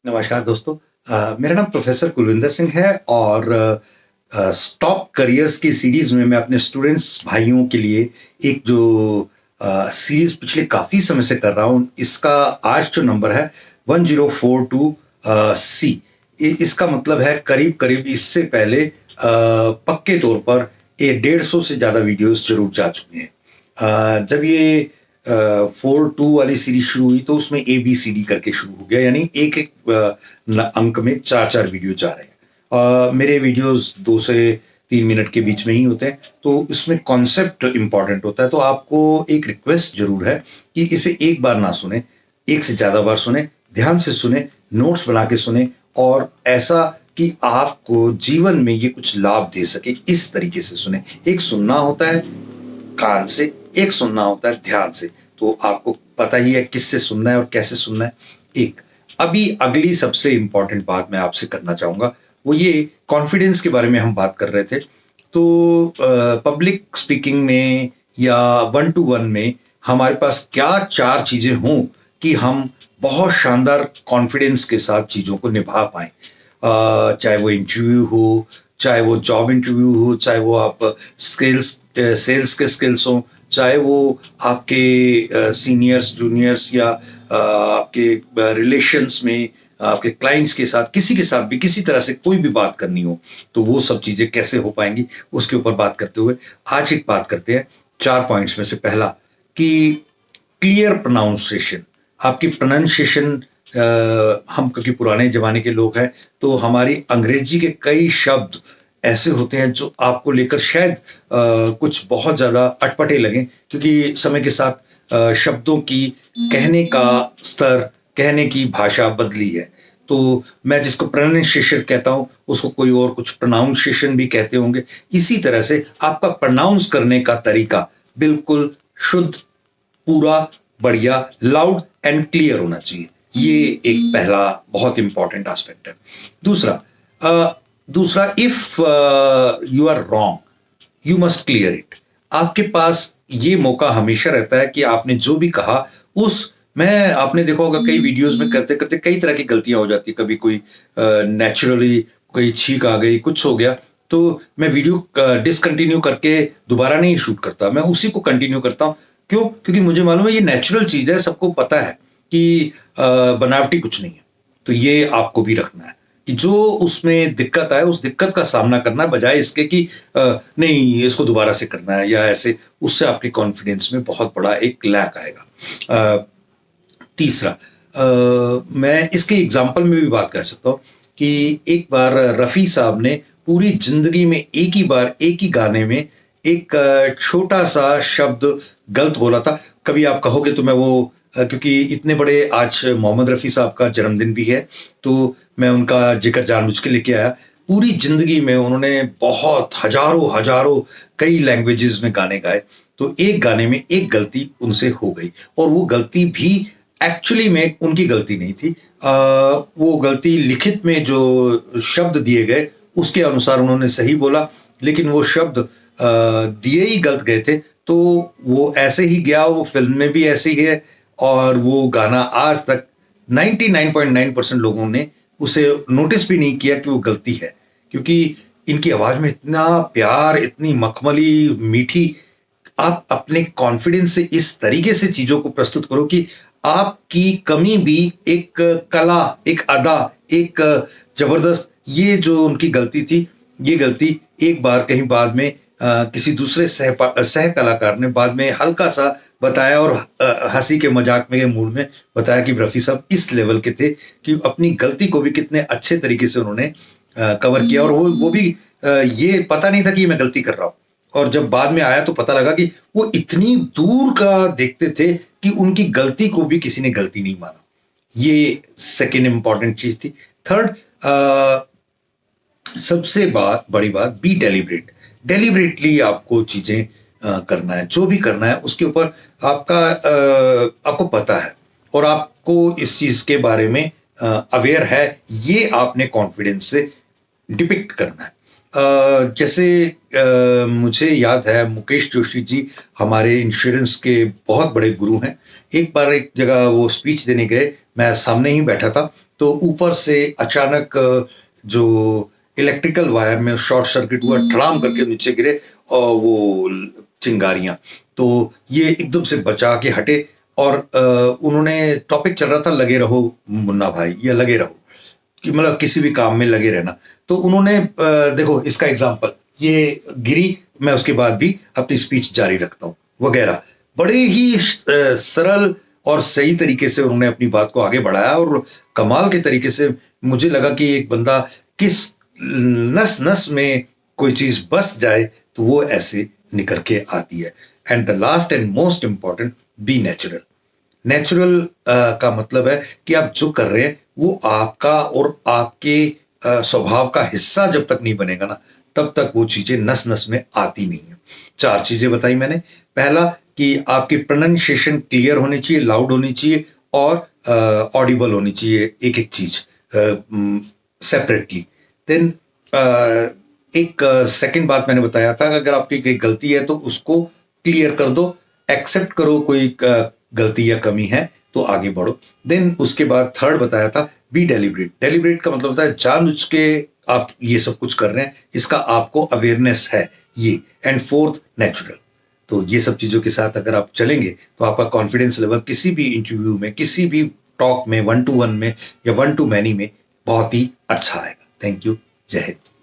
नमस्कार दोस्तों। मेरा नाम प्रोफेसर कुलविंदर सिंह है और स्टॉप करियर्स की सीरीज में मैं अपने स्टूडेंट्स भाइयों के लिए एक जो सीरीज पिछले काफी समय से कर रहा हूँ। इसका आज जो नंबर है 1042 सी। इसका मतलब है करीब करीब इससे पहले पक्के तौर पर ये 150 से ज्यादा वीडियोस जरूर जा चुके हैं। जब ये 4-2 वाली सीरीज शुरू हुई तो उसमें ABCD करके शुरू हो गया, यानी एक एक अंक में चार चार वीडियो जा रहे हैं। मेरे वीडियोस 2 से 3 मिनट के बीच में ही होते हैं, तो इसमें कॉन्सेप्ट इंपॉर्टेंट होता है। तो आपको एक रिक्वेस्ट जरूर है कि इसे एक बार ना सुने, एक से ज्यादा बार सुने, ध्यान से सुने, नोट्स बना के सुने और ऐसा कि आपको जीवन में ये कुछ लाभ दे सके, इस तरीके से सुने। एक सुनना होता है कान से, एक सुनना होता है ध्यान से। तो आपको पता ही है किससे सुनना है और कैसे सुनना है। एक अभी अगली सबसे इंपॉर्टेंट बात मैं आपसे करना चाहूंगा, वो ये कॉन्फिडेंस के बारे में हम बात कर रहे थे। तो पब्लिक स्पीकिंग में या 1-to-1 में हमारे पास क्या चार चीजें हों कि हम बहुत शानदार कॉन्फिडेंस के साथ चीजों को निभा पाए। चाहे वो इंटरव्यू हो, चाहे वो जॉब इंटरव्यू हो, चाहे वो आप सेल्स के स्किल्स हो, चाहे वो आपके सीनियर्स जूनियर्स या आपके रिलेशंस में आपके क्लाइंट्स के साथ, किसी के साथ भी किसी तरह से कोई भी बात करनी हो, तो वो सब चीजें कैसे हो पाएंगी उसके ऊपर बात करते हुए आज एक बात करते हैं। 4 पॉइंट्स में से पहला कि क्लियर प्रोनाउंसिएशन। आपकी प्रोनाउंसिएशन, हम क्योंकि पुराने जमाने के लोग हैं तो हमारी अंग्रेजी के कई शब्द ऐसे होते हैं जो आपको लेकर शायद कुछ बहुत ज्यादा अटपटे लगे, क्योंकि समय के साथ शब्दों की कहने का स्तर, कहने की भाषा बदली है। तो मैं जिसको प्रोनाउंसिएशन कहता हूं उसको कोई और कुछ प्रोनाउंसिएशन भी कहते होंगे। इसी तरह से आपका प्रोनाउंस करने का तरीका बिल्कुल शुद्ध, पूरा, बढ़िया, लाउड एंड क्लियर होना चाहिए। ये एक पहला बहुत इंपॉर्टेंट एस्पेक्ट है। दूसरा, if you are wrong you must clear it. आपके पास ये मौका हमेशा रहता है कि आपने जो भी कहा उस मैं आपने देखा होगा कई वीडियोस में करते करते कई तरह की गलतियां हो जाती। कभी कोई नेचुरली कोई छींक आ गई, कुछ हो गया, तो मैं वीडियो डिसकंटिन्यू करके दोबारा नहीं शूट करता, मैं उसी को कंटिन्यू करता हूँ। क्यों? क्योंकि मुझे मालूम है ये नेचुरल चीज है, सबको पता है कि बनावटी कुछ नहीं है। तो ये आपको भी रखना है कि जो उसमें दिक्कत आए उस दिक्कत का सामना करना है, बजाय इसके कि नहीं इसको दोबारा से करना है या ऐसे। उससे आपके कॉन्फिडेंस में बहुत बड़ा एक लैक आएगा। तीसरा, मैं इसके एग्जाम्पल में भी बात कर सकता हूँ कि एक बार रफी साहब ने पूरी जिंदगी में एक ही बार एक ही गाने में एक छोटा सा शब्द गलत बोला था। कभी आप कहोगे तो मैं वो क्योंकि इतने बड़े आज मोहम्मद रफी साहब का जन्मदिन भी है तो मैं उनका जिक्र जानबूझ के लेके आया। पूरी जिंदगी में उन्होंने बहुत हजारों हजारों कई लैंग्वेजेस में गाने गाए, तो एक गाने में एक गलती उनसे हो गई और वो गलती भी एक्चुअली में उनकी गलती नहीं थी। वो गलती लिखित में जो शब्द दिए गए उसके अनुसार उन्होंने सही बोला, लेकिन वो शब्द दिए ही गलत गए थे। तो वो ऐसे ही गया, वो फिल्म में भी ऐसे ही है और वो गाना आज तक 99.9% लोगों ने उसे नोटिस भी नहीं किया कि वो गलती है, क्योंकि इनकी आवाज में इतना प्यार, इतनी मखमली मीठी। आप अपने कॉन्फिडेंस से इस तरीके से चीजों को प्रस्तुत करो कि आपकी कमी भी एक कला, एक अदा, एक जबरदस्त। ये जो उनकी गलती थी, ये गलती एक बार कहीं बाद में किसी दूसरे सह कलाकार ने बाद में हल्का सा बताया और हंसी के मजाक में मूड में बताया कि रफी साहब इस लेवल के थे कि अपनी गलती को भी कितने अच्छे तरीके से उन्होंने कवर किया। और वो भी ये पता नहीं था कि मैं गलती कर रहा हूँ, और जब बाद में आया तो पता लगा कि वो इतनी दूर का देखते थे कि उनकी गलती को भी किसी ने गलती नहीं माना। ये सेकेंड इंपॉर्टेंट चीज थी। थर्ड, सबसे बड़ी बात, बी डेलिब्रेट। डेलिब्रेटली आपको चीजें करना है, जो भी करना है उसके ऊपर आपको पता है और आपको इस चीज के बारे में अवेयर है, ये आपने कॉन्फिडेंस से डिपिक्ट करना है। जैसे मुझे याद है मुकेश जोशी जी हमारे इंश्योरेंस के बहुत बड़े गुरु हैं। एक बार एक जगह वो स्पीच देने गए, मैं सामने ही बैठा था, तो ऊपर से अचानक जो इलेक्ट्रिकल वायर में शॉर्ट सर्किट हुआ, धड़ाम करके नीचे गिरे और वो चिंगारियां। तो ये एकदम से बचा के हटे और उन्होंने टॉपिक चल रहा था लगे रहो मुन्ना भाई, या लगे रहो कि मतलब किसी भी काम में लगे रहना। तो उन्होंने देखो इसका एग्जाम्पल, ये गिरी, मैं उसके बाद भी अपनी स्पीच जारी रखता हूँ वगैरह। बड़े ही सरल और सही तरीके से उन्होंने अपनी बात को आगे बढ़ाया और कमाल के तरीके से मुझे लगा कि एक बंदा किस नस नस में कोई चीज बस जाए तो वो ऐसे निकल के आती है। And the last and most important, be natural. Natural का मतलब है कि आप जो कर रहे हैं वो आपका और आपके स्वभाव का हिस्सा जब तक नहीं बनेगा ना, तब तक वो चीजें नस नस में आती नहीं है। 4 चीजें बताई मैंने। पहला कि आपकी प्रोनाउंसिएशन क्लियर होनी चाहिए, लाउड होनी चाहिए और ऑडिबल होनी चाहिए, एक एक चीज सेपरेटली। देन एक सेकंड बात मैंने बताया था कि अगर आपकी कोई गलती है तो उसको क्लियर कर दो, एक्सेप्ट करो कोई गलती या कमी है तो आगे बढ़ो। देन उसके बाद थर्ड बताया था, बी डेलिब्रेट। डेलिब्रेट का मतलब होता है जानबूझ के आप ये सब कुछ कर रहे हैं, इसका आपको अवेयरनेस है ये। And fourth, natural. तो ये सब चीजों के साथ अगर आप चलेंगे तो आपका कॉन्फिडेंस लेवल किसी भी इंटरव्यू में, किसी भी टॉक में, 1 to 1 में या 1 to many में बहुत ही अच्छा आएगा। Thank you. जय हिंद।